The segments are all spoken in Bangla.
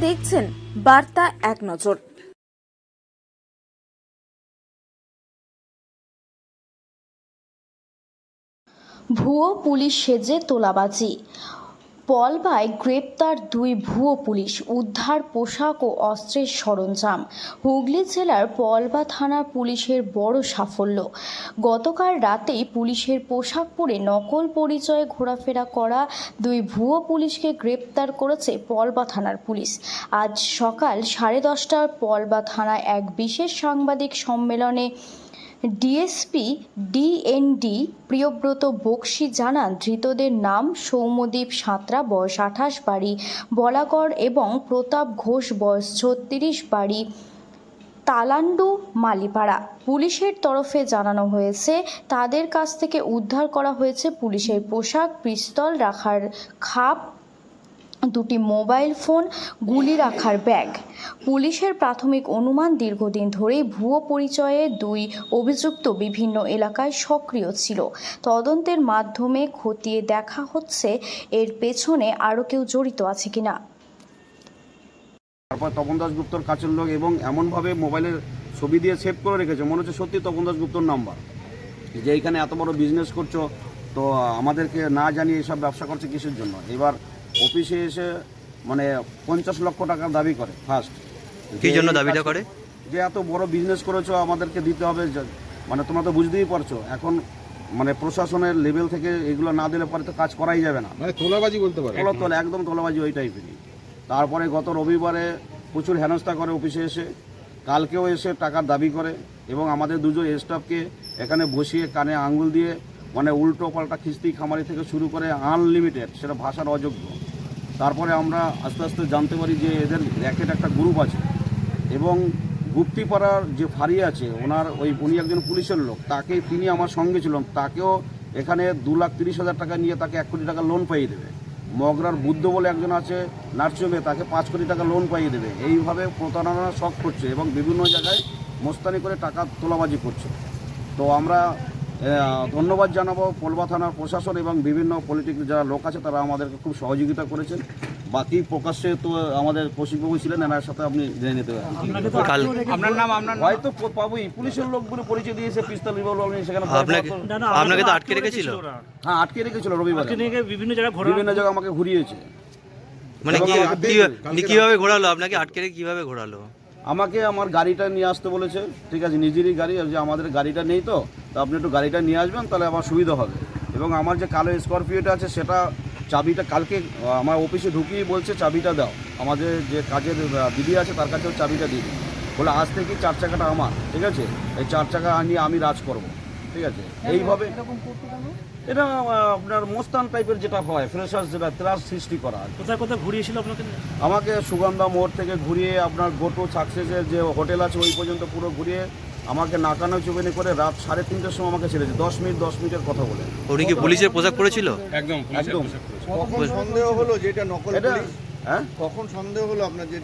দেখছেন বার্তা এক নজর। ভুয়ো পুলিশ সেজে তোলাবাজি, পলবায় গ্রেপ্তার দুই ভুয়ো পুলিশ, উদ্ধার পোশাক ও অস্ত্রের সরঞ্জাম। হুগলি জেলার পলবা থানার পুলিশের বড় সাফল্য। গতকাল রাতেই পুলিশের পোশাক পরে নকল পরিচয়ে ঘোরাফেরা করা দুই ভুয়ো পুলিশকে গ্রেপ্তার করেছে পলবা থানার পুলিশ। আজ সকাল 10:30টায় পলবা থানায় এক বিশেষ সাংবাদিক সম্মেলনে ডিএসপি ডিএনডি প্রিয়ব্রত বক্সি জানান, ধৃতদের নাম সৌম্যদীপ সাঁতরা, বয়স 28, বাড়ি বলাগড়, এবং প্রতাপ ঘোষ, বয়স 36, বাড়ি তালান্ডু মালিপাড়া। পুলিশের তরফে জানানো হয়েছে, তাদের কাছ থেকে উদ্ধার করা হয়েছে পুলিশের পোশাক, পিস্তল রাখার খাপ, দুটি মোবাইল ফোন, গুলি রাখার ব্যাগ। পুলিশের প্রাথমিক অনুমান, দীর্ঘদিন ধরেই ভুয়ো পরিচয়ে দুই অভিযুক্ত বিভিন্ন এলাকায় সক্রিয় ছিল। তদন্তের মাধ্যমে খতিয়ে দেখা হচ্ছে এর পেছনে আরও কেউ জড়িত আছে কিনা। তারপর তপন দাশগুপ্তর কাছের লোক এবং এমনভাবে মোবাইলের ছবি দিয়ে সেভ করে রেখেছে, মনে হচ্ছে সত্যি তপন দাশগুপ্তর নাম্বার, যে এইখানে এত বড় বিজনেস করছো, তো আমাদেরকে না জানিয়ে এসব ব্যবসা করছে কিসের জন্য। এবার অফিসে এসে মানে 50 লক্ষ টাকার দাবি করে। ফার্স্ট কী জন্য দাবিটা করে? যে এত বড় বিজনেস করেছো, আমাদেরকে দিতে হবে, মানে তোমরা তো বুঝতেই পারছো এখন মানে প্রশাসনের লেভেল থেকে এগুলো না দিলে পরে তো কাজ করাই যাবে না, মানে তোলাবাজি বলতে পারে। একদম তোলাবাজি ওই টাইপেরই। তারপরে গত রবিবারে প্রচুর হেনস্থা করে অফিসে এসে, কালকেও এসে টাকার দাবি করে এবং আমাদের দুজন স্টাফকে এখানে বসিয়ে কানে আঙ্গুল দিয়ে মানে উল্টো পাল্টা খিস্তি খামারি থেকে শুরু করে আনলিমিটেড, সেটা ভাষার অযোগ্য। তারপরে আমরা আস্তে আস্তে জানতে পারি যে এদের র্যাকেট একটা গ্রুপ আছে এবং গুপ্তিপাড়ার যে ফাঁড়ি আছে ওনার উনি একজন পুলিশের লোক, তিনি আমার সঙ্গে ছিলেন, তাকেও এখানে 2,30,000 টাকা নিয়ে তাকে 1 কোটি টাকা লোন পাইয়ে দেবে। মগরার বুদ্ধ বলে একজন আছে নার্সিংহোমে, তাকে 5 কোটি টাকা লোন পাইয়ে দেবে। এইভাবে প্রতারণা শখ করছে এবং বিভিন্ন জায়গায় মোস্তানি করে টাকা তোলাবাজি করছে। তো আমরা ধন্যবাদ জানাবো পলবা থানার প্রশাসন এবং বিভিন্ন পলিটিক্যাল যারা লোক আছে, তারা আমাদেরকে খুব সহযোগিতা করেছেন। বাকি প্রকাশ্যে তো আমাদের কৌশিকবাবু ছিলেন, এনার সাথে আপনি জেনে নিতে পারেন। আপনার নাম? হয়তো পাবোই, পুলিশের লোকগুলো পরিচয় দিয়েছে, পিস্তল রিভলভার সেখানে। আপনাকে তো আটকে রেখেছিল? হ্যাঁ, আটকে রেখেছিল রবিবার, বিভিন্ন জায়গায় আমাকে ঘুরিয়েছে। মানে কিভাবে ঘোরালো আপনাকে? আটকে রেখে কিভাবে ঘোরালো? আমাকে আমার গাড়িটা নিয়ে আসতে বলেছে, ঠিক আছে, নিজেরই গাড়ি, যে আমাদের গাড়িটা নেই, তো আপনি একটু গাড়িটা নিয়ে আসবেন, তাহলে আমার সুবিধা হবে। এবং আমার যে কালো স্করপিওটা আছে, সেটা চাবিটা কালকে আমার অফিসে ঢুকিয়ে বলছে চাবিটা দাও, আমাদের যে কাজের দিদি আছে তার কাছেও চাবিটা দিই, বলে আজ থেকে 4 চাকাটা আমার, ঠিক আছে, এই 4 চাকা নিয়ে আমি রাজ করব, ঠিক আছে। এইভাবে এটা আপনার মোস্তান টাইপের যেটা হয়, ফ্রেশার্স, যেটা ত্রাস সৃষ্টি করা। কোথায় কোথায় ঘুরিয়েছিল আপনাকে? আমাকে সুগন্ধা মোড় থেকে ঘুরিয়ে আপনার গোটো সাকসেসের যে হোটেল আছে ওই পর্যন্ত পুরো ঘুরিয়ে আমাকে নাকানো চুবেনি করে রাত 3:30টার সময় আমাকে ছেড়েছে, 10 মিনিটের কথা বলে। উনি কি পুলিশের পোশাক পরেছিল? একদম। কখন সন্দেহ হলো যে এটা নকল পুলিশ? হ্যাঁ, কখন সন্দেহ হলো আপনার? যে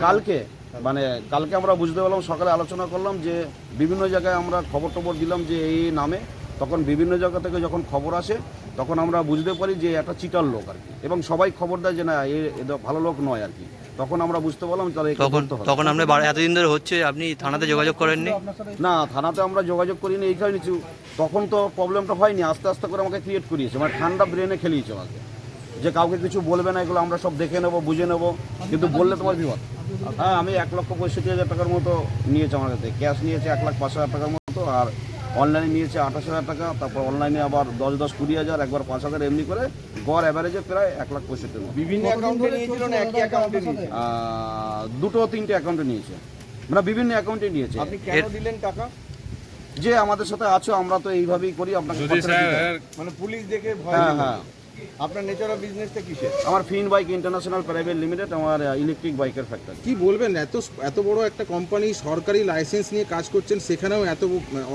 কালকে আমরা বুঝতে পারলাম, সকালে আলোচনা করলাম যে বিভিন্ন জায়গায় আমরা খবর দিলাম যে এই নামে, তখন বিভিন্ন জায়গা থেকে যখন খবর আসে তখন আমরা বুঝতে পারি যে একটা চিটার লোক আর কি, এবং সবাই খবর দেয় যে না এ ভালো লোক নয় আর কি। তখন আমরা বুঝতে পারলাম তাহলে তখন আমরা এতদিন ধরে হচ্ছে, আপনি থানাতে যোগাযোগ করেননি? না, থানাতে আমরা যোগাযোগ করিনি এই কারণে, তখন তো প্রবলেমটা হয়নি, আস্তে আস্তে করে আমাকে ক্রিয়েট করিয়েছে, মানে ঠান্ডা ব্রেনে খেলিয়েছে আমাকে, যে কাউকে কিছু বলবে না, এগুলো আমরা সব দেখে নেবো, বুঝে নেবো, কিন্তু বললে তোমার বিপদ। হ্যাঁ, আমি 1,65,000 টাকার মতো নিয়েছে আমার কাছে, ক্যাশ নিয়েছে 1,05,000 টাকার মতো, আর অনলাইনে নিয়েছে 28,000 টাকা, তারপর অনলাইনে আবার 10,20,000, একবার 5,000, এমনি করে গড় অ্যাভারেজে প্রায় 1,65,000। বিভিন্ন অ্যাকাউন্টে নিয়েছিল না একই অ্যাকাউন্টে নিয়েছে? 2-3টে অ্যাকাউন্টে নিয়েছে, মানে বিভিন্ন অ্যাকাউন্টে নিয়েছে। আপনি কেন দিলেন টাকা? যে আমাদের সাথে আছো, আমরা তো এইভাবেই করি, আপনাকে মানে পুলিশ দেখে ভয়? হ্যাঁ। আপনার নেচার অফ বিজনেসটা কিসের? আমার ফিন বাইক ইন্টারন্যাশনাল প্রাইভেট লিমিটেড, আমার ইলেকট্রিক বাইকের ফ্যাক্টরি। কি বলবেন, এত বড় একটা কোম্পানি সরকারি লাইসেন্স নিয়ে কাজ করছেন, সেখানেও এত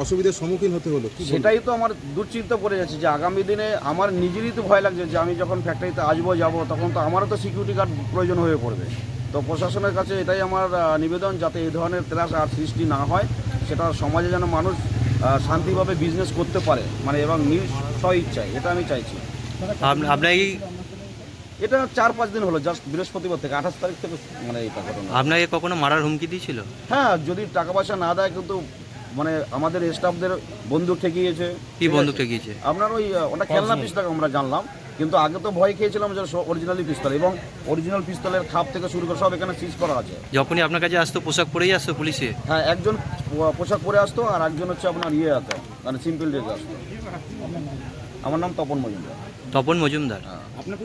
অসুবিধার সম্মুখীন হতে হলো? সেটাই তো আমার দুশ্চিন্তা পড়ে যাচ্ছে, যে আগামী দিনে আমার নিজেরই তো ভয় লাগছে যে আমি যখন ফ্যাক্টরিতে যাবো তখন তো আমারও তো সিকিউরিটি গার্ড প্রয়োজন হয়ে পড়বে। তো প্রশাসনের কাছে এটাই আমার নিবেদন, যাতে এই ধরনের ত্রাস আর সৃষ্টি না হয়, সেটা সমাজে যেন মানুষ শান্তিভাবে বিজনেস করতে পারে, মানে এবং নিঃস্ব ইচ্ছায়, এটা আমি চাইছি। এটা 4-5 দিন হলো, জাস্ট বৃহস্পতিবার থেকে 28 তারিখ থেকে মানে এটা ঘটনা। আপনাকে কখনো মারার হুমকি দিয়েছিল? হ্যাঁ, যদি টাকা পয়সা না দেয় কিন্তু মানে আমাদের স্টাফদের বন্দুক ঠেকিয়েছে। কি বন্দুক ঠেকিয়েছে? আপনার ওটা খেলনা পিস্তল আমরা জানলাম, কিন্তু আগে তো ভয় খেয়েছিলাম যে অরিজিনালি পিস্তল, এবং অরিজিনাল পিস্তলের খাপ থেকে শুরু করে সব এখানে সিজ করা আছে। যখনই আপনার কাছে আসতো পোশাক পরেই আসতো পুলিশে? হ্যাঁ, একজন পোশাক পরে আসতো আর একজন হচ্ছে আপনার আছে মানে সিম্পল ড্রেস আসতো। আমার নাম তপন মজুমদার। তপন মজুমদার। হ্যাঁ। আপনার